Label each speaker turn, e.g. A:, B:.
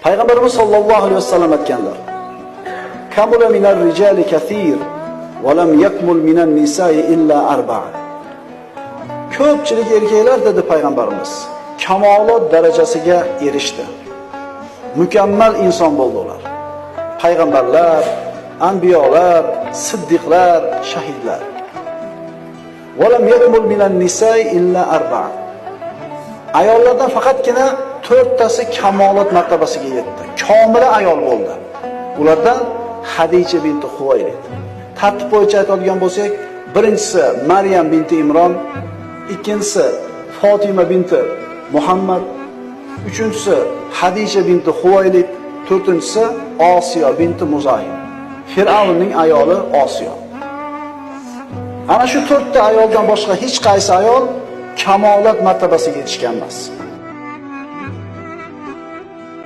A: Payg'ambarimiz sollallohu alayhi vasallam aytganlar: "Kamula minar rijali kathir va lam yakmul minan nisa'i illa arba'a." Ko'pchilik erkaklar dedi payg'ambarimiz, kamolot darajasiga erishdi. Mukammal inson bo'ldi ular. Payg'ambarlar, anbiyolar, siddiqlar, shahidlar. Va lam yakmul minan nisa'i illa arba'a. Ayollardan faqatgina 4tasi kamolot martabasiga yetdi. Komila ayol bo'ldi. Ulardan Hadija binti Huvaylid. Tartib bo'yicha aytadigan bo'lsak, birinchisi Maryam binti Imron, ikkinchisi Fatima binti Muhammad, uchinchisi Hadija binti Huvaylid, to'rtinchisi Osiyo binti Muzahim. Fir'avnning ayoli Osiyo. Ana shu 4ta ayoldan boshqa hech qaysi ayol kamolat martabasiga yetishgan emas.